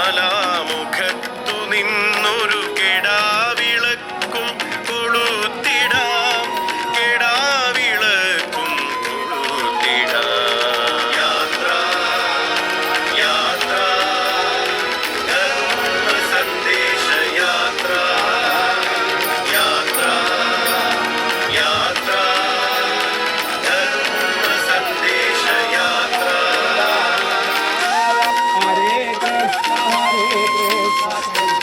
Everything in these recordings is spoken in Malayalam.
ജ്വാലാമുഖത്തു നിന്നൊരു കെടാവിളക്കും കൊളുത്തിടാം, കെടാവിളക്കും കൊളുത്തിടാം. യാത്ര യാത്ര ധർമ്മ സന്ദേശ യാത്ര, യാത്ര യാത്ര ധർമ്മ സന്ദേശ യാത്ര. ഹരേ കൃഷ്ണ ഹരേ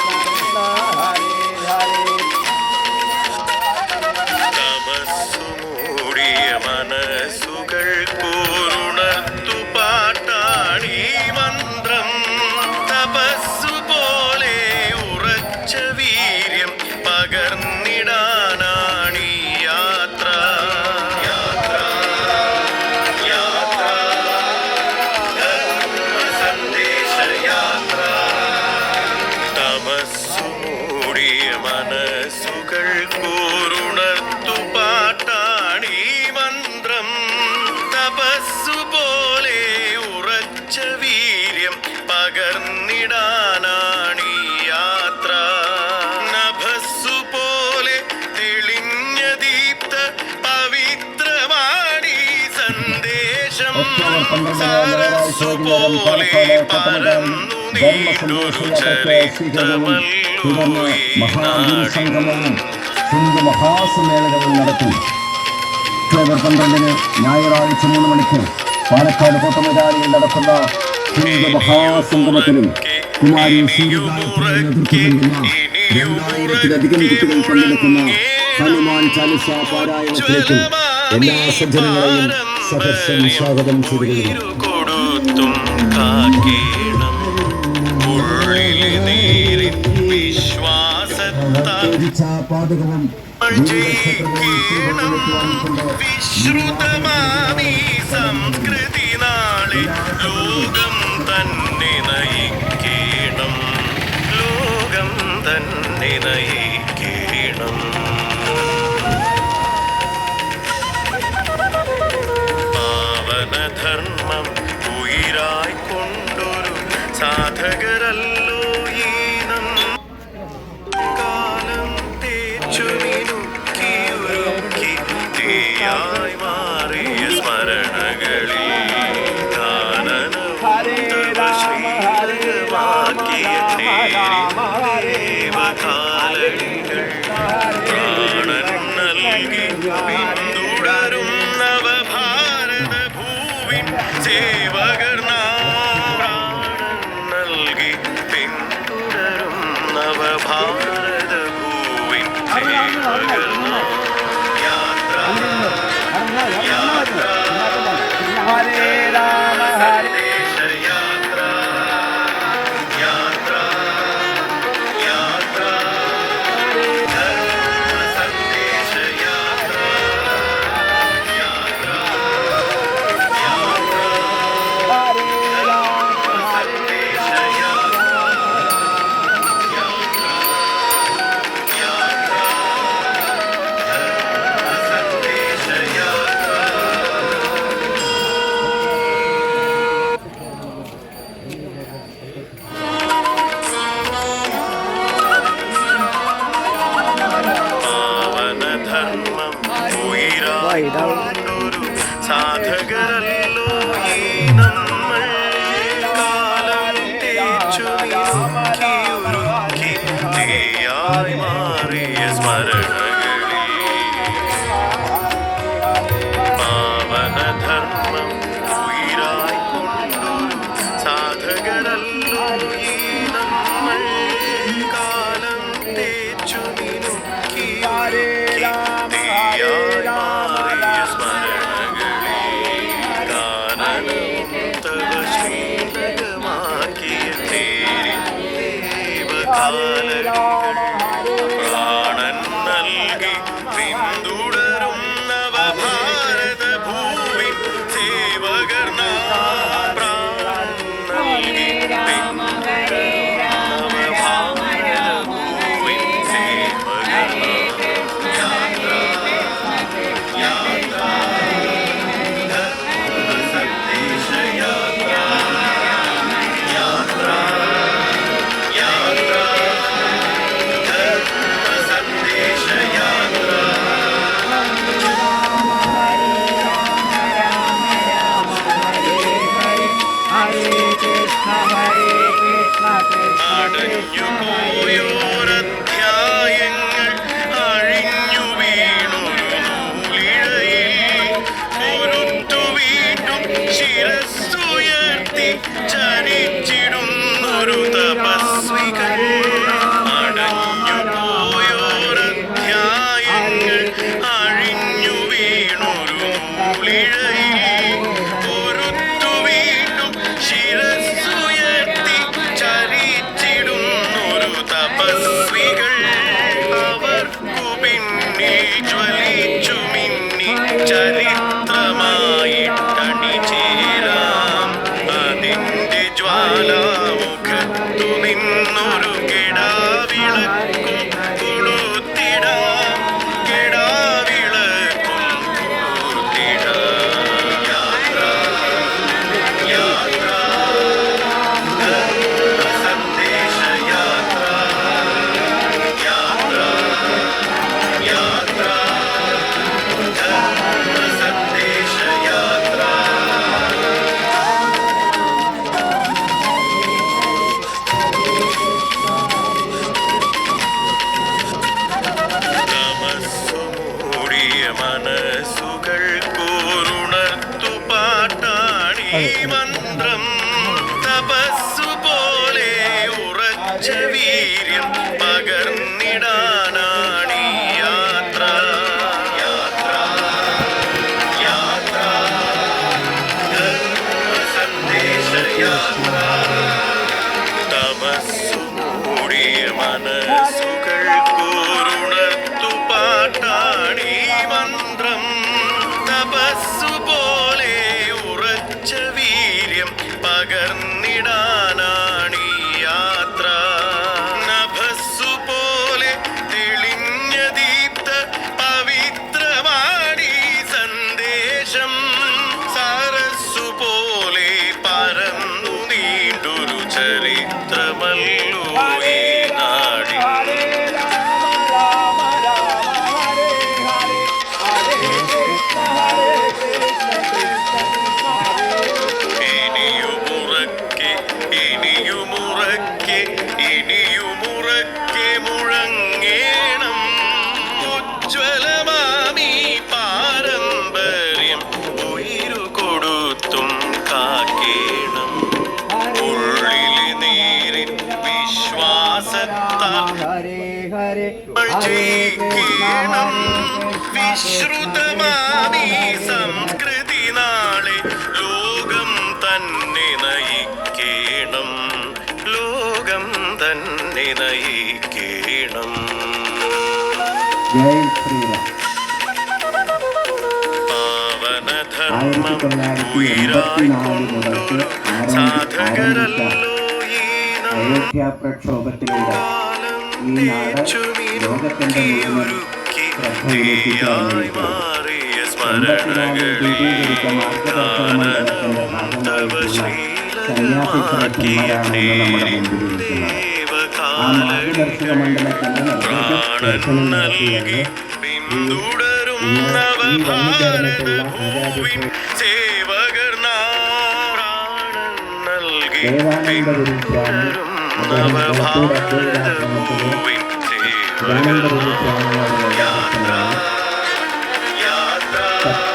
കൃഷ്ണ ഹരേ ഹരേ. തപസ്സു മൂടിയ മനസ്സുകൾ കൂറുണർത്തു പാട്ടാണീ മന്ത്രം. തപസ്സു പോലെ ഉറച്ച വീര്യം പകർന്നിടാനാണീ യാത്ര, യാത്ര യാത്ര ധർമ്മ സന്ദേശ യാത്ര. തപസ്സു മൂടിയ മനസ്സുകൾ കൂറുണർത്തു പാട്ടാണീ മന്ത്രം. തപസ്സു പോലെ ഉറച്ച വീര്യം പകർന്നിടാനാണീ യാത്ര. നഭസ്സു പോലെ തെളിഞ്ഞ ദീപ്ത പവിത്രമാണീ സന്ദേശം. സരസ്സു പോലെ പരന്നു നീണ്ടൊരു ചരിത്രമല്ലോ ഈ നാടിൻ. ഹിന്ദു മഹാസമ്മേളനങ്ങൾ നടത്തി. ഒക്ടോബർ 12 ഞായറാഴ്ച 3 മണിക്ക് പാലക്കാട് കോട്ടമൈതാനിയിൽ നടക്കുന്ന ഹിന്ദു മഹാസംഗമത്തിലും കുമാരി നേതൃത്വം 2000-ലധികം കുട്ടികൾ പങ്കെടുക്കുന്ന ഹനുമാൻ ചാലിസ പാരായണത്തിലേക്ക് എല്ലാ സജ്ജനങ്ങളെയും സഹർഷം സ്വാഗതം ചെയ്തു. കൊടുത്തും കാക്കേണം ഉള്ളിലെ നേരിൻ വിശ്വാസത്താൽ പാതകവും വിശ്രുതമാമീ സംസ്കൃതി നാളെ ലോകം തന്നെ നയിക്കണം, ലോകം തന്നെ നയിക്കണം. പാവനധർമ്മം ഉയിരായി കൊണ്ടൊരു സാധകരല്ലോ ഈ നാം. കാലം തേച്ചു മിനുക്കിയൊരുക്കി തീയായി മാറിയ സ്മരണകളിൽ ശ്രീലകമാക്കിയ ദേവകാലടികൾ പ്രാണൻ നൽകി പിന്തുടരും നവഭാരത ഭൂവിൻ സേവകർ നാം. പ്രാണൻ നൽകി പിന്തുടരും നവഭാരത ഭൂവിൻ സേവകർ നാം. യാത്ര യാത്ര ഹരേ രാമ ഹരേ സന്ദേശ യാത്ര, യാത്ര യാത്ര ധർമ്മ സന്ദേശ യാത്ര, യാത്ര യാത്ര ഹരേ രാമ സന്ദേശ യാത്ര, യാത്ര യാത്ര ധർമ്മ സന്ദേശ യാത്ര. പാവനധർമ്മം ഉയിരായി കൊണ്ടൊരു സാധകരല്ലോ ഈ നമ്മൾ. കാലം തേച്ചു മിനുക്കിയൊരുക്കി തീയായി മാറിയ സ്മരണകളിൽ. പാവനധർമ്മം ഉയിരായി കൊണ്ടൊരു സാധകരല്ലോ ഈ നമ്മൾ. കാലം തേച്ചു മിനുക്കിയൊരുക്കി തീയായി മാറിയ സ്മരണകളിൽ. കാനനം തവ ശ്രീലകമാക്കിയ തേരിൻ ദേവകാലടികൾ പ്രാണൻ നൽകി പിന്തുടരും നവഭാരത ഭൂവിൻ സേവകർ നാം. പ്രാണൻ നൽകി പിന്തുടരും നവഭാരത ഭൂവിൻ സേവകർ നാം. യാത്ര യാത്ര ധർമ്മ സന്ദേശ യാത്ര, യാത്ര അടഞ്ഞുപോയോരധ്യായങ്ങൾ അഴിഞ്ഞു വീണൊരു നൂലിഴയിൽ പൊരുത്തു വീണ്ടും ശിരസ്സുയർത്തി ചരിച്ചിടുന്നൊരു തപസ്വികൾ. അടഞ്ഞുപോയോരധ്യായങ്ങൾ അഴിഞ്ഞു വീണൊരു നൂലിഴയിൽ പൊരുത്തു വീണ്ടും ശിരസ്സുയർത്തി ചരിച്ചിടുന്നൊരു തപസ്വികൾ. അവർക്കു പിന്നിൽ ജ്വലിച്ചു മിന്നി ചരിത്രമായിട്ടണിചേരാം. അതിന്റെ ജ്വാലാമുഖത്തു നിന്നൊരു കെടാവിളക്കും കൊളുത്തിടാം. കെടാവിളക്കും കൊളുത്തിടാം. യാത്ര യാത്ര സന്ദേശയാത്ര യാത്ര യാത്ര സന്ദേശയാത്ര. തമസ്സുമൂടിയ മനസ്സുകൾ കൂറുണർത്തു പാട്ടാണീ മന്ത്രം. തപസ്സു പോലെ ഉറച്ച വീര്യം പകർന്നിടാനാണീ യാത്ര യാത്ര യാത്ര സന്ദേശയാത്ര. തമസ്സുമൂടിയ മനസ്സുകൾ കൂറുണർത്തു പാട്ടാണീ മന്ത്രം. തപസ്സു പോലെ ഉറച്ച വീര്യം പകർന്നിടാനാണീ യാത്ര. നഭസ്സു പോലെ തെളിഞ്ഞ ദീപ്ത പവിത്രമാണീ സന്ദേശം. സരസ്സു പോലെ പരന്നു നീണ്ടൊരു ചരിത്രമല്ലോ ഈ നാടിൻ. ഇനിയുമുറക്കെ ഇനിയുമുറക്കെ ഇനിയുമുറക്കെ മുഴങ്ങേണം. ഉജ്ജ്വലമാമീ പാരമ്പര്യം ഉയിരു കൊടുത്തും കാക്കേണം. ഉള്ളിലെ നീരിൻ വിശ്വാസത്താൽ ഹരേ ഹരേ ജയിക്കണം. വിശ്രുതമാമീ സംസ്കൃതി നാളെ ലോകം തന്നെ നയിക്കണം. ലോകം തന്നെ നയിക്കണം. ജയ് ശ്രീറാം. പാവനധർമ്മം ഉയരായിക്കൊണ്ടൊരു സാധകരല്ലോ ഈ അയോധ്യ പ്രക്ഷോഭത്തിലൂടെ കാലം ഈ നാട് ലോകത്തിന്റെ മുഴുവൻ തീയായി മാറിയ സ്മരണകളിൽ തവ ശീലമാക്കിയ പ്രാണൻ നൽകി പിന്തുടരും നവഭാരതഭൂവിൻ സേവകർ പ്രാണൻ നൽകി പിന്തുടരും നവഭാരതഭൂവിൻ സേവകർ. യാത്ര യാത്ര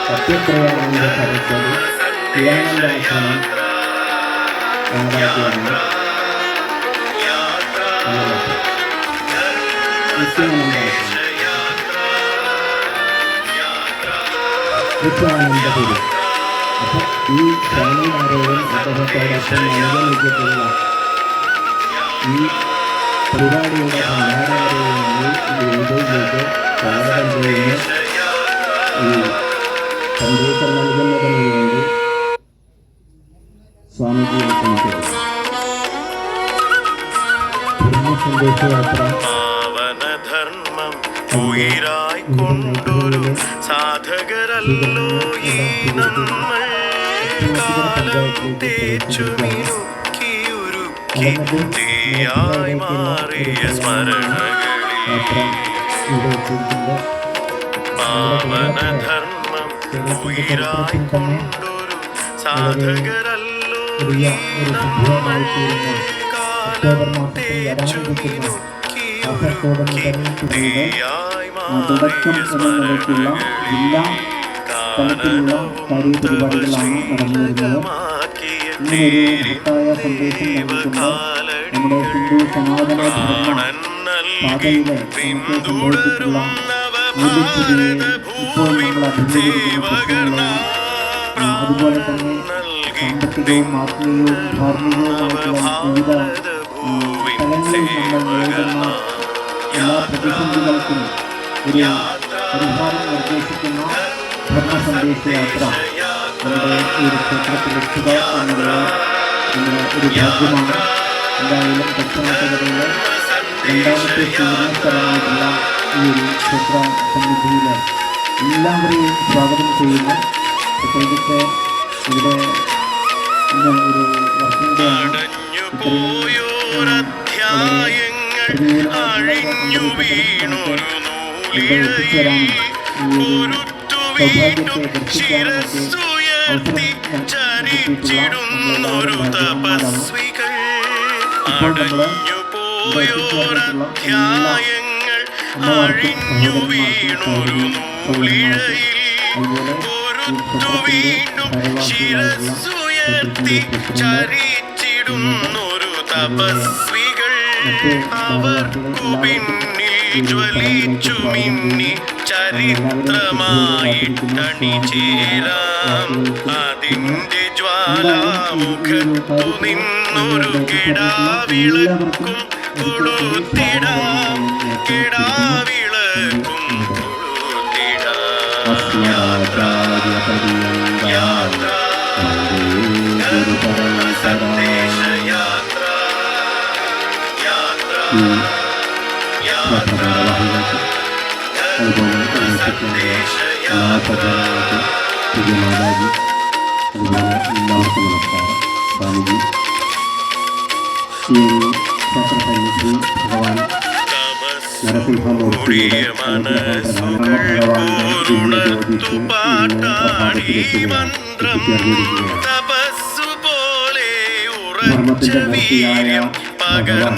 സത്യപ്രയാണന്റെ സദസ്സത് ശിവാനന്ദാശ്രമം യാത്ര യാത്ര വിശ്വാനന്ദപുരി. അപ്പൊ ഈ സ്വാമിമാരെയും അദ്ദേഹത്തോടൊപ്പം അനുഗമിച്ചിട്ടുള്ള ഈ പരിപാടിയുടെ സംഘാടകരെയും വേദിയിലേക്ക് സ്വാഗതം ചെയ്യുന്നു. ഈ സന്ദേശം നൽകുന്നതിന് വേണ്ടി സ്വാമിജിയെ ക്ഷണിക്കുന്നു. ധർമ്മസന്ദേശയാത്ര പാവനധർമ്മം ഉയിരായിക്കൊണ്ടൊരു സാധകരല്ലോ ഈ നമ്മൾ. കാലം തേച്ചു മിനുക്കിയുരുക്കി തീയായി മാറിയ സ്മരണകളിൽ. പാവനധർമ്മം ഉയിരായിക്കൊണ്ടൊരു സാധകരല്ലോ ഈ നമ്മൾ. കാലം ഒക്ടോബർ മാസത്തിൽ വരാനിരിക്കുന്ന കാസർഗോഡ് തെരഞ്ഞെടുപ്പുകളുടെ തുടക്കം എന്ന നിലയ്ക്കുള്ള ജില്ലാ തലത്തിലുള്ള കാര്യപരിപാടികളാണ് നടന്നു വരുന്നത്. ഇങ്ങനൊരു മഹത്തായ സന്ദേശം നൽകിക്കൊണ്ട് നമ്മുടെ ഹിന്ദു സനാതന ധർമ്മ പാതയിലെ നമുക്ക് സംഭവിച്ചിട്ടുള്ള മൂല്യച്യുതിയെ ഇപ്പോൾ നമ്മൾ അഭിമുഖീകരിക്കുന്ന പ്രശ്നങ്ങളെയും അതുപോലെ തന്നെ സാമ്പത്തികവും ആത്മീയവും ധാർമ്മികവുമായിട്ടുള്ള വിവിധ സ്ഥലങ്ങളിൽ നമ്മൾ നേരിടുന്ന എല്ലാ പ്രതിസന്ധികൾക്കും ഒരു പരിഹാരം നിർദ്ദേശിക്കുന്ന ധർമ്മ സന്ദേശയാത്ര നമ്മുടെ ഈ ഒരു ക്ഷേത്രത്തിലെത്തുക എന്നത് നമ്മുടെ ഒരു ഭാഗ്യമാണ്. എന്തായാലും ദക്ഷിണാട്ടകരയിലെ രണ്ടാമത്തെ പൂർണ്ണസ്ഥലമായിട്ടുള്ള ഈ ഒരു ക്ഷേത്ര സന്നിധിയിൽ എല്ലാവരെയും സ്വാഗതം ചെയ്യുന്നു. പ്രത്യേകിച്ച് ഇവിടെ ഇന്ന് ഒരു വർക്കിംഗ് ഡേ ആണ്. എത്തിച്ചേരാനും ഈ ഒരു സൗഭാഗ്യത്തെ ദർശിക്കാനുമൊക്കെ അവസരം കിട്ടിയിട്ടുള്ള നമ്മളെല്ലാവരും ഭാഗ്യവാന്മാരാണ്. ഇപ്പോൾ നമ്മൾ ഇവിടെ എത്തിച്ചേർന്നിട്ടുള്ള എല്ലാ അമ്മമാർക്കും സഹോദരന്മാർക്കും സഹോദരിമാർക്കും അതുപോലെ ഈ അതിന്റെ ജ്വാലാമുഖത്തു നിന്നൊരു കിടാവിളക്കും കൊളുത്തിടാം, കിടാവിളക്കും മാതാജി അതുപോലെ എല്ലാവർക്കും നമസ്കാരം. സ്വാമിജി ഈ ഒരു ക്ഷേത്ര സന്നിധി ഭഗവാൻ നരസിംഹമൂർത്തിയുടെ അനുഗ്രഹം ഭഗവാന്റെ ദിവ്യ ജ്യോതിച്ച് ഇന്ന് പ്രഭാതത്തിലെത്തുകയാണ്, എത്തിച്ചേർന്നിരിക്കുകയാണ്. ധർമ്മത്തിന്റെ മൂർത്തിയായ ഭഗവാൻ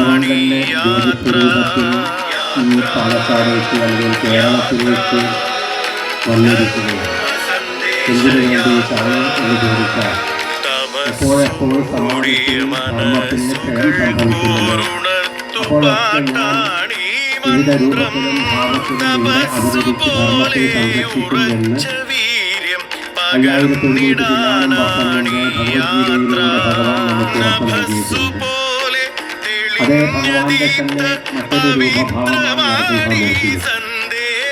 തന്നെ ജ്യോതിസ്വരൂപത്തിൽ ഈ പാലക്കാടേക്ക് അല്ലെങ്കിൽ കേരളത്തിലേക്ക് വന്നിരിക്കുകയാണ്. എന്തിനു വേണ്ടി സമയം എന്ന് ചോദിച്ചാൽ എപ്പോഴെപ്പോൾ സമാധിക്കും ധർമ്മത്തിന് ക്ഷയം സംഭവിക്കുന്നുണ്ട്. അപ്പോഴൊക്കെ ഞാൻ വിവിധ രൂപത്തിലും ഭാവത്തിലും ഇവിടെ അവതരിച്ച് ധർമ്മത്തെ സംരക്ഷിക്കുമെന്ന് 5700 വർഷം മുമ്പേ ഭഗവത്ഗീതയിലൂടെ ഭഗവാൻ നമുക്ക് ഉറപ്പ് നൽകിയിട്ടുണ്ട്. അതേ ഭഗവാന്റെ തന്നെ മറ്റൊരു രൂപഭാവമാണ് നരസിംഹമൂർത്തി.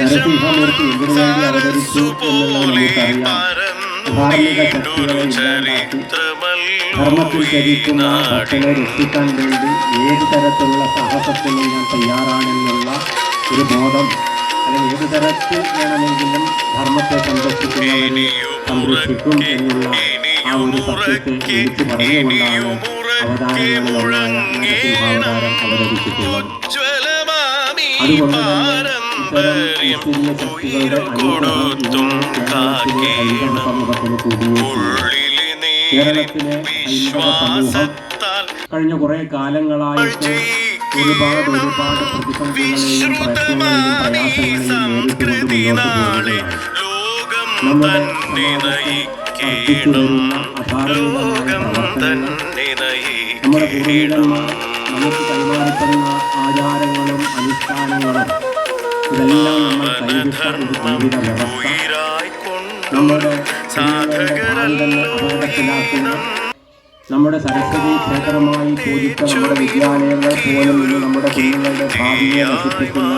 നരസിംഹമൂർത്തി എന്തിനു വേണ്ടി അവതരിച്ചു എന്നുള്ളത് നമുക്കറിയാം. ധാർമ്മിക ശക്തികളെ ഇല്ലാണ്ടാക്കി ധർമ്മത്തിൽ ചരിക്കുന്ന ഭക്തനെ രക്ഷിക്കാൻ വേണ്ടി ഏത് തരത്തിലുള്ള സാഹസത്തിനും ഞാൻ തയ്യാറാണെന്നുള്ള ഒരു ബോധം, അല്ലെങ്കിൽ ഏത് തരത്തിൽ വേണമെങ്കിലും ധർമ്മത്തെ സംരക്ഷിക്കുന്നവരെ സംരക്ഷിക്കും എന്നുള്ള ആ ഒരു സത്യത്തെ വിളിച്ചു പറഞ്ഞുകൊണ്ടാണ് അവതാരങ്ങളിലൊന്നായ നരസിംഹാവതാരം അവതരിച്ചിട്ടുള്ളത്. അതുകൊണ്ട് തന്നെ ഇത്തരം ഐശ്വര്യ ശക്തികളുടെ അനുഗ്രഹം കേരളത്തിലെ ഹൈന്ദവ സമൂഹത്തിന് കൂടിയേക്കും. കേരളത്തിലെ ഹൈന്ദവ സമൂഹം കഴിഞ്ഞ കുറേ കാലങ്ങളായിട്ട് ഒരുപാട് പ്രതിസന്ധികളെയും പ്രശ്നങ്ങളെയും പ്രയാസങ്ങളെയും നേരിട്ടുകൊണ്ട് മുന്നോട്ട് പോവുകയാണ്. നമ്മുടെ വർദ്ധിച്ചു വരുന്ന അധാർമികമായ പ്രവർത്തനങ്ങൾ, നമ്മുടെ പൂർവികന്മാർ നമുക്ക് കൈമാറിത്തന്ന ആചാരങ്ങളും അനുഷ്ഠാനങ്ങളും ഇതെല്ലാം നമ്മൾ കൈവിട്ട ഒരു ജീവിത വ്യവസ്ഥ നമ്മുടെ കുഞ്ഞുങ്ങളുടെ ഭാവി തന്നെ അപകടത്തിലാക്കുന്ന, നമ്മുടെ സരസ്വതി ക്ഷേത്രമായി പൂജിച്ച നമ്മുടെ വിദ്യാലയങ്ങൾ പോലും ഇന്ന് നമ്മുടെ കുഞ്ഞുങ്ങളുടെ ഭാവിയെ നശിപ്പിക്കുന്ന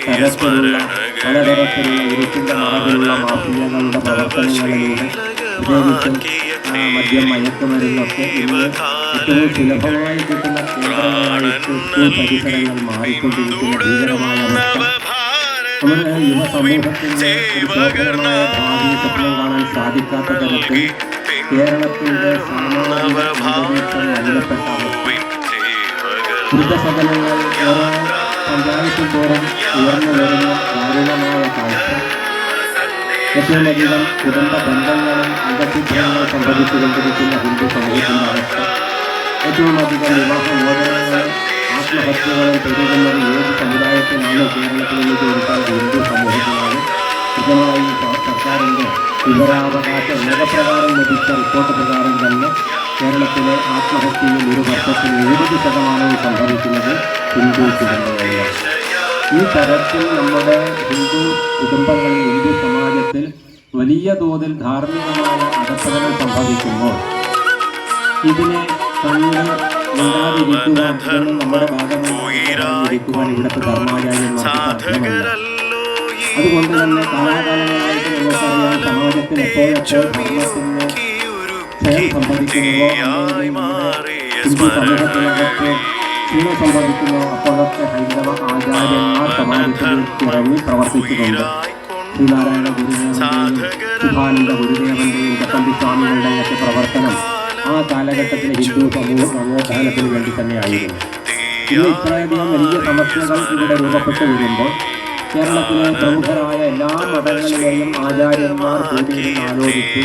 തരത്തിലുള്ള പലതരത്തിലുള്ള ഇരുട്ടിൻ്റെ മറവിലുള്ള മാഫിയകളുടെ പ്രവർത്തനങ്ങളിലൂടെ പ്രത്യേകിച്ചും മദ്യം മയക്കുമരുന്നൊക്കെ ഇന്ന് ഏറ്റവും സുലഭമായി കിട്ടുന്ന കേന്ദ്രങ്ങളായിട്ട് സ്കൂൾ പരിസരങ്ങൾ മാറിക്കൊണ്ടിരിക്കുന്ന ഭീകരമായ അവസ്ഥ നമ്മുടെ യുവസമൂഹത്തിൻ്റെ ഒരു ശോഭനമായ ഭാവി സ്വപ്നം കാണാൻ സാധിക്കാത്ത തരത്തിൽ കേരളത്തിൻ്റെ സാമാജിക അന്തരീക്ഷം മലിനപ്പെട്ട അവസ്ഥ. വൃദ്ധസദനങ്ങൾ ഓരോ പഞ്ചായത്തിൽ തോറും ഉയർന്നു വരുന്ന ദാരുണമായ കാഴ്ച, ഏറ്റവുമധികം കുടുംബ ബന്ധങ്ങളും അന്തർബന്ധങ്ങൾ സംഭവിച്ചുകൊണ്ടിരിക്കുന്ന ഹിന്ദു സമൂഹത്തിൻ്റെ അവസ്ഥ, ഏറ്റവും അധികം വിവാഹമോചനങ്ങളും ആത്മഹത്യകളും പെരുകുന്നത് ഏത് സമുദായത്തിനാണ് കേരളത്തിലേക്ക് കൊടുക്കാൻ ഹിന്ദു സമൂഹത്തിനാണ്. കൃത്യമായി സർക്കാരിൻ്റെ വിവരാവകാശ നിയമപ്രകാരം ലഭിച്ച റിപ്പോർട്ട് പ്രകാരം തന്നെ കേരളത്തിലെ ആത്മഹത്യയിൽ ഒരു വർഷത്തിൽ 70% സംഭവിക്കുന്നത് ഹിന്ദു കുടുംബങ്ങളിലാണ്. ഈ തരത്തിൽ നമ്മുടെ ഹിന്ദു കുടുംബങ്ങളിൽ ഹിന്ദു സമാജത്തിൽ വലിയ തോതിൽ ധാർമ്മികമായ അടപ്പതകൾ സംഭവിക്കുമ്പോൾ ഇതിനെ കണ്ടുകൊണ്ടാതിരിക്കുവാൻ നമ്മുടെ ഭാഗമായിരിക്കുവാൻ ഇവിടുത്തെ ധർമാചാര്യന്മാർക്ക്. അതുകൊണ്ട് തന്നെ കാലാകാലങ്ങളായിട്ട് നമുക്കറിയാം സമാജത്തിൽ എപ്പോഴെപ്പോൾ ധർമ്മത്തിന് ക്ഷയം സംഭവിക്കുന്നുവോ ഹിന്ദു സമൂഹത്തിനകത്ത് ക്ഷീണം സംഭവിക്കുന്നു അപ്പോഴൊക്കെ ഹൈന്ദവ ആചാര്യന്മാർ സമാജത്തിൽ ഇറങ്ങി പ്രവർത്തിച്ചിട്ടുണ്ട്. ശ്രീനാരായണ ഗുരുദേവന്റെയും ശുഭാനന്ദ ഗുരുദേവന്റെയും ചട്ടമ്പി സ്വാമികളുടെയും ഒക്കെ പ്രവർത്തനം ആ കാലഘട്ടത്തിൽ ഹിന്ദു സമൂഹ നവോത്ഥാനത്തിന് വേണ്ടി തന്നെയായിരുന്നു. ഇന്ന് ഇത്രയധികം വലിയ സമസ്യകൾ ഇവിടെ രൂപപ്പെട്ടു വരുമ്പോൾ കേരളത്തിലെ പ്രമുഖരായ എല്ലാ മതങ്ങളിലെയും ആചാര്യന്മാർ കൂടിയിരുന്ന് ആലോചിച്ചു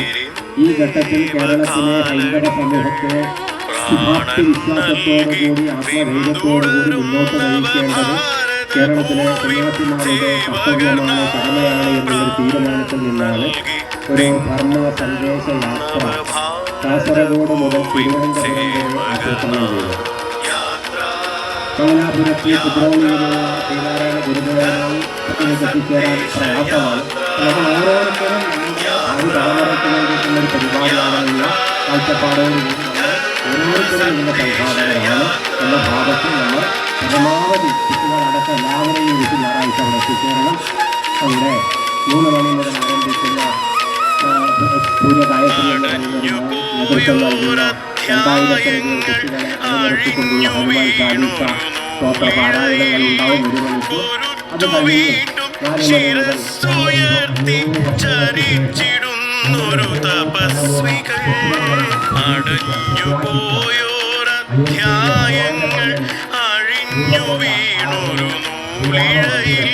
ഈ ഘട്ടത്തിൽ കേരളത്തിലെ ഹൈന്ദവ സമൂഹത്തെ ശുഭാപ്തി വിശ്വാസത്തോടുകൂടി ആത്മധൈര്യത്തോടുകൂടി മുന്നോട്ട് നയിക്കേണ്ടത് കേരളത്തിലെ സന്യാസിമാരുടെ കർത്തവ്യമാണ്, കടമയാണ് എന്നുള്ളൊരു തീരുമാനത്തിൽ നിന്നാണ് ഒരു ധർമ്മ സന്ദേശ യാത്ര കാസർഗോഡ് മുതൽ തിരുവനന്തപുരം വരെ ആസൂത്രണം ചെയ്തത്. കമലാപുരത്തിൽ കുദ്രോളിയിലുള്ള ശ്രീനാരായണ ഗുരുദേവനായി എത്തിച്ചേരാൻ പ്രയാസമാണ്. നമ്മൾ ഓരോരുത്തരും നമ്മുടെ തലമുറയ്ക്ക് വേണ്ടിയിട്ടുള്ളൊരു പരിപാടിയാണെന്നുള്ള കാഴ്ചപ്പാടോടുകൂടി നമ്മൾ ഓരോരുത്തരും ഇതിൻ്റെ സംഘാടകരാണ് എന്ന ഭാഗത്തിൽ നമ്മൾ പരമാവധി കുട്ടികളടക്കം എല്ലാവരെയും വീട്ടിൽ ഞായറാഴ്ച അവിടെ എത്തിച്ചേരണം. അവിടെ 3 മണി മുതൽ ആരംഭിക്കുന്ന സൂര്യഗായത്രി എന്ന് പറയുന്ന നേതൃത്വം നൽകുന്ന 2000 കുട്ടികളെ അണിനിരത്തിക്കൊണ്ടുള്ള ഹനുമാൻ ചാലീസ സ്തോത്ര പാരായണങ്ങൾ ഉണ്ടാവും 1 മണിക്കൂർ. അത് കഴിഞ്ഞ് 4 മണി ചരിച്ചിടുന്നൊരു തപസ്വികൾ അടഞ്ഞുപോയോരധ്യായങ്ങൾ അഴിഞ്ഞു വീണൊരു നൂലിഴയിൽ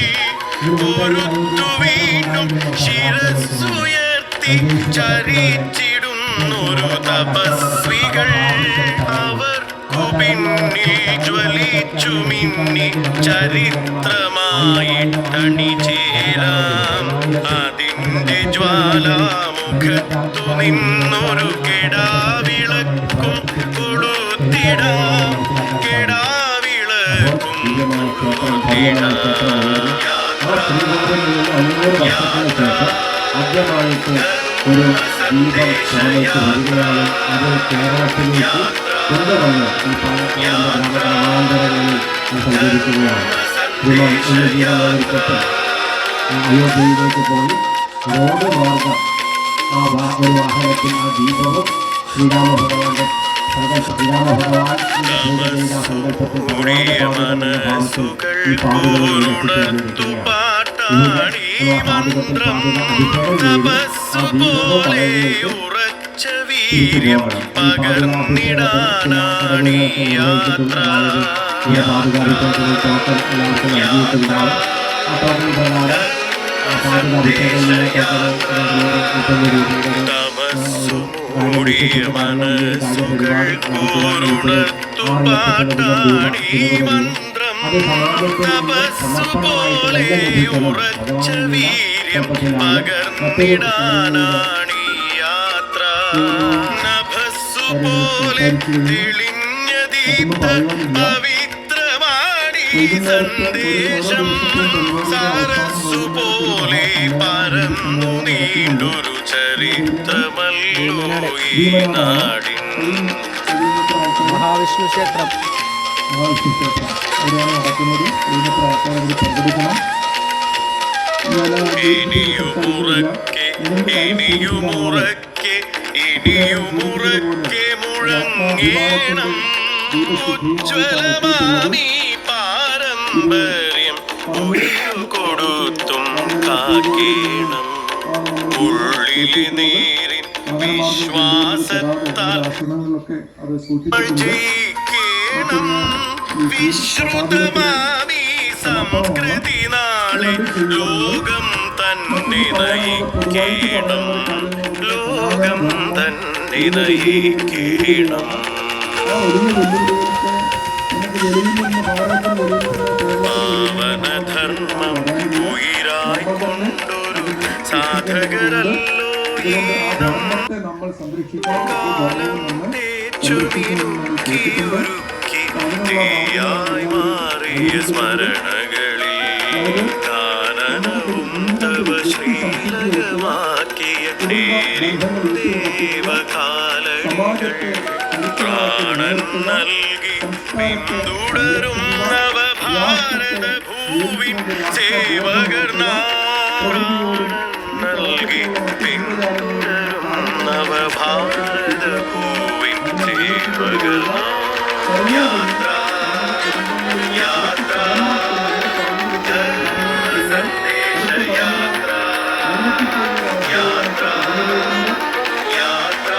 പൊരുത്തു വീണ്ടും ശിരസ്സുയർത്തി ചരിച്ചിടുന്നൊരു തപസ്വികൾ അവർക്കു പിന്നിൽ ജ്വലിച്ചു മിന്നി ചരിത്രമായിട്ടണിചേരാം അതിൻ്റെ ജ്വാലാമുഖത്തു നിന്നൊരു കെടാവിളക്കും കൊടുത്തിടാം കെടാവിളക്കും കൊടുത്തിടാം. ആദ്യമായിട്ട് ഒരു ദീപം പുറമേക്ക് വരികയാണ്. അത് കേരളത്തിലേക്ക് കൊണ്ടുവന്ന് ഈ പാലക്കാടിൻ്റെ ഗ്രാമാന്തരങ്ങളിൽ സഞ്ചരിക്കുകയാണ്. ഇന്ന് ജീവനോടിക്കട്ട് അയോധ്യയിലേക്ക് പോയി റോഡ് മാർഗം ഒരു വാഹനത്തിൽ ആ ദീപവും ശ്രീരാമഭഗവാന്റെ ശ്രീരാമഭഗവാന്റെ പൂജ ചെയ്ത സങ്കല്പത്തിൽ ഭാവത്തിൽ ഈ പാടുകളിൽ സന്ദേശം സരസ്സുപോലെ പരന്നു നീണ്ടൊരു ചരിത്രമല്ലോ ഈ നാടിൻ. മഹാവിഷ്ണു ക്ഷേത്രം നടക്കുന്നത്. ഇതിന്റെ പ്രവർത്തനത്തിൽ പങ്കെടുക്കണം. ഇനിയുമുറക്കെ ഇനിയുമുറക്കെ ഇനിയുമുറക്കെ മുഴങ്ങേണം ഉജ്ജ്വലമാമീ പാരമ്പര്യം ഉയിരു കൊടുത്തും കാക്കേണം. ഉള്ളിലെ നേരിൻ വിശ്വാസത്താൽ ജയിക്കേണം. വിശ്രുതമാമീ സംസ്കൃതി നാളെ ലോകം തന്നെ നയിക്കണം. ലോകം തന്നെ നയിക്കണം. ഒരുങ്ങ വെല്ലുവിളികൾക്ക് നമുക്ക് വെളിയിൽ നിന്ന് ഭാരതത്തിന് വെളിയിൽ നിന്ന് പാവനധർമ്മം ഉയരായിക്കൊണ്ടൊരു സാധകരല്ലോ ഈ ധർമ്മത്തെ നമ്മൾ സംരക്ഷിക്കാൻ ചുമിനുക്കിയൊരുക്കി തീയായി മാറിയ സ്മരണകളിൽ കാനനവും തവ ശ്രീലകമാക്കിയ ദേവകാലങ്ങൾ പ്രാണൻ നൽകി പിന്തുടരും നവഭാരത ഭൂവിൻ സേവകർ നൽകി പിന്തുടരും നവഭാരത ഭൂവിൻ സേവകർ യാത്ര യാത്ര സന്ദേശയാത്ര യാത്ര യാത്ര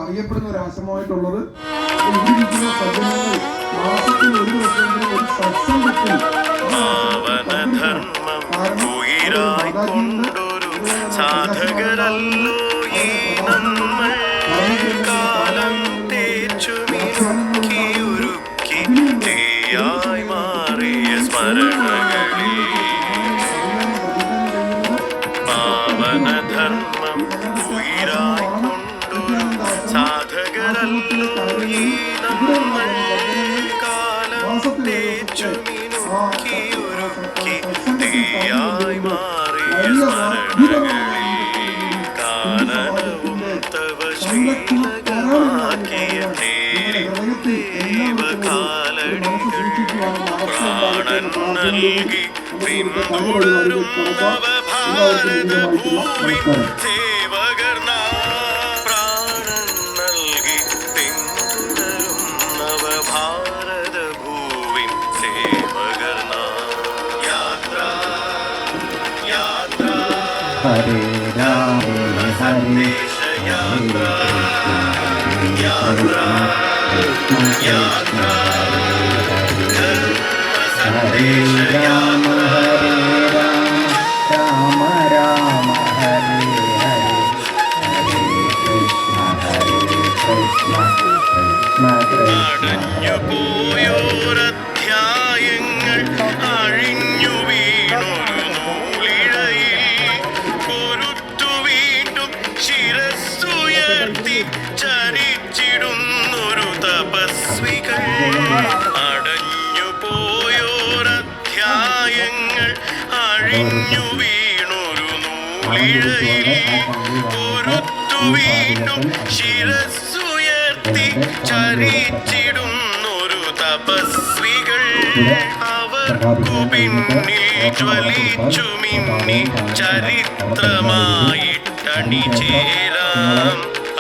അറിയപ്പെടുന്ന ഒരു ആശ്രമമായിട്ടുള്ളത്. ഇവിടിരിക്കുന്ന സജ്ജനങ്ങൾ മാസത്തിൽ ഒരു ദിവസമെങ്കിലും ഒരു സത്സംഗത്തിൽ സാധകരല്ലോ ഈ നമ്മൾ കാലം തേച്ചുമിനുക്കിയൊരുക്കി തീയായി മാറിയ സ്മരണകളിൽ പാവനധർമ്മം ഉയരായിക്കൊണ്ടൊരു സാധകരല്ലോ ഈ നമ്മൾ കാലം തേച്ചുമിനുക്കിയൊരുക്കി തീയായി മാറിയ സ്മരണകളിൽ കാനനവും തവ ശ്രീലകമാക്കിയ ദേവകാലടികൾ പ്രാണൻ നൽകി പിന്തുടരും നവഭാരത ഭൂവിൻ സേവകർ പ്രാണൻ നൽകി പിന്തുടരും നവഭാരത ഭൂവിൻ സേവകർ യാത്ര യാത്ര ഹരേ രാമ സന്ദേശയാത്ര യാത്ര യാത്ര ധർമ്മസന്ദേശയാത്ര രാമ രാമ ഹരേ ഹരേ ഹരേ കൃഷ്ണ കൃഷ്ണ അടഞ്ഞു പോയോരധ്യായങ്ങൾ അഴിഞ്ഞു വീണൊരു നൂലിഴയിൽ കൊരുത്തു വീണ്ടും ശിരസ്സുയർത്തി ചരിച്ചിടുന്നൊരു തപസ്വികൾ. അടഞ്ഞു പോയോരധ്യായങ്ങൾ അഴിഞ്ഞു വീണൊരു നൂലിഴയിൽ കൊരുത്തു വീണ്ടും ശിരസ്സുയർത്തി ചരിച്ചിടുന്നൊരു തപസ്വികൾ. അവർക്കു പിന്നിൽ ജ്വലിച്ചു മിന്നി ചരിത്രമായിട്ടണിചേരാം.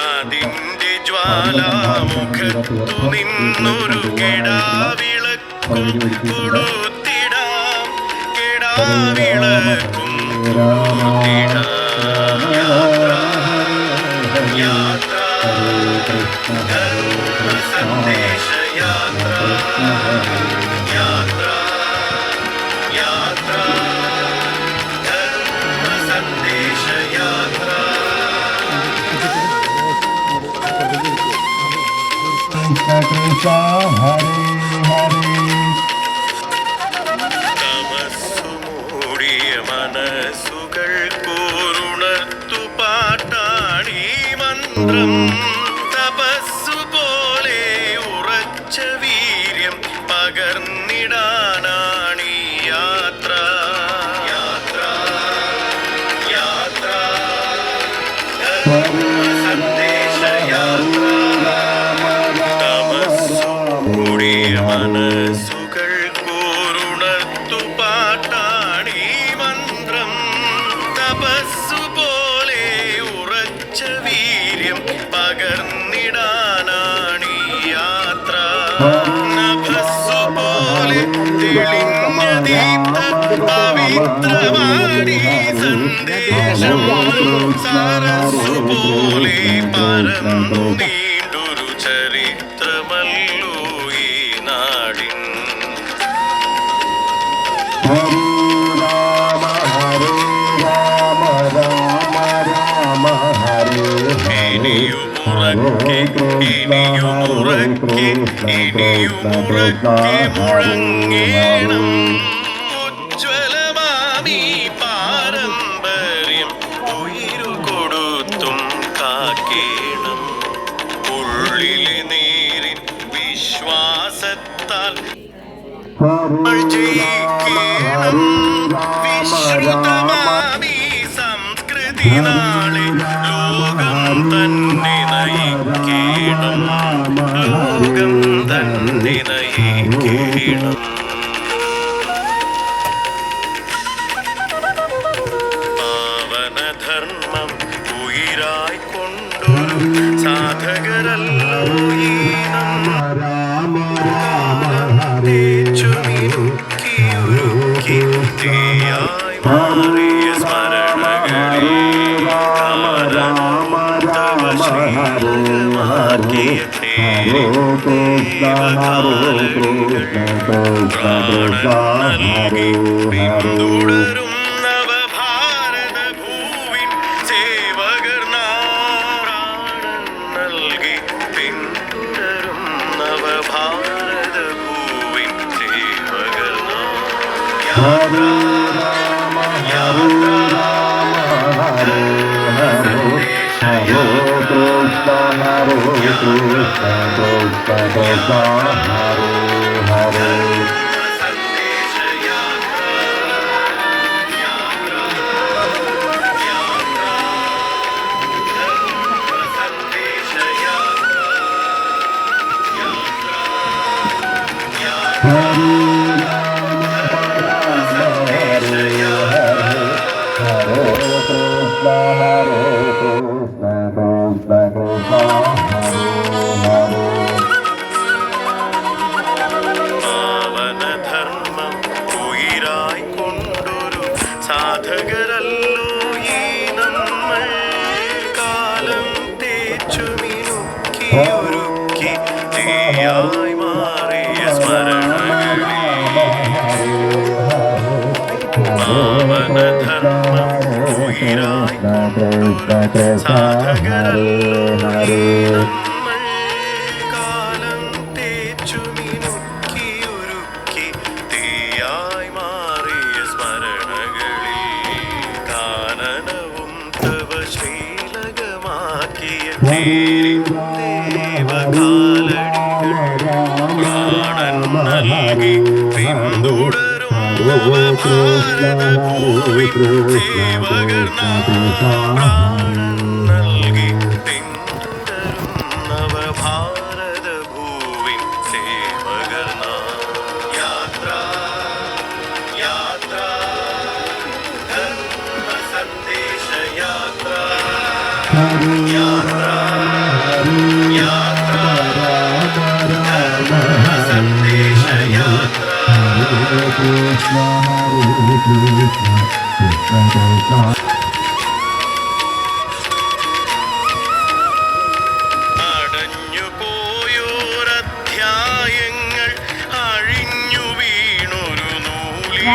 അതിന്റെ ജ്വാലാമുഖത്തു നിന്നൊരു കെടാവിളക്കും കൊളുത്തിടാം. കെടാവിളക്കും കൊളുത്തിടാം. യാത്ര ധർമ്മസന്ദേശയാത്ര യാത്ര യാത്ര ധർമ്മസന്ദേശയാത്ര കൃഷ്ണ ഹരേ ഹരേ തമസ്സു മൂടിയ മനസ്സുകൾ കൂറുണർത്തു പാട്ടാണീ മന്ത്രം. തപസ്സു പോലെ ഉറച്ച വീര്യം പകർന്നിടാനാണീ യാത്ര യാത്ര യാത്ര ധർമ്മസന്ദേശയാത്ര തമസ്സു മൂടിയ മനസ്സുകൾ കൂറുണർത്തു പാട്ടാണീ മന്ത്രം. തപസ്സു പോലെ ഉറച്ച വീര്യം പകർന്നിടാനാണീ യാത്ര. നഭസ്സു പോലെ തെളിഞ്ഞ ദീപ്ത പവിത്ര ശേഷം സരസ്സു പോലെ പരന്നു നീണ്ടൊരു ചരിത്രമല്ലോ ഈ നാടിൻ. ഹരേ രാമ രാമ രാമ ഹരേ ഇനിയുമുറക്കെ മുഴങ്ങേണം ഉജ്ജ്വലമാമീ പാരമ്പര്യം ഉയിരു കൊടുത്തും കാക്കേണം. ഉള്ളിലെ നീരിൻ വിശ്വാസത്താൽ ജയിക്കേണം. വിശ്രുതമാമീ സംസ്കൃതി നാളെ ലോകം തന്നെ നയിക്കേണം. ലോകം തന്നെ നയിക്കേണം. പാവനധർമ്മം ഉയിരായി കൊണ്ടൊരു സാധകരല്ലോ ഈ തേച്ചുമിനുക്കിയുരുക്കി തീയായി മാറിയ സ്മരണകളെ പിന്തുടരും നവഭാരത ഭൂവിൻ സേവകർ നാരായണൻ നൽകി. പിന്തുടരും നവഭാരത ഭൂവിൻ സേവകർ യാത്ര യാത്ര പാവനധർമ്മം ഉയിരായി കൊണ്ടൊരു സാധകരല്ലോ ഈ നമ്മൾ. കാലം തേച്ചുമിനുക്കിയൊരുക്കി തീയായി മാറിയ സ്മരണകളെ പാവനധർമ്മം ഉയിരായി കൊണ്ടൊരു സാധകരല്ലോ കാലം തേച്ചുമിനുക്കിയൊരുക്കി തീയായി മാറിയ സ്മരണകളിൽ കാനനവും തവ ശ്രീലകമാക്കിയ ദേവകാലടികൾ പ്രാണൻ നൽകി. പിന്തുടരും നവഭാരതഭൂവിൻ സേവകർ പ്രാണൻ നൽകി. പിന്തുടരും നവഭാരതഭൂവിൻ സേവകർ യാത്ര യാത്ര ധർമ്മ സന്ദേശ യാത്ര യാത്ര യാത്ര ധർമ്മ സന്ദേശ യാത്ര. അടഞ്ഞു പോയോരധ്യായങ്ങൾ അഴിഞ്ഞു വീണൊരു നൂലിഴ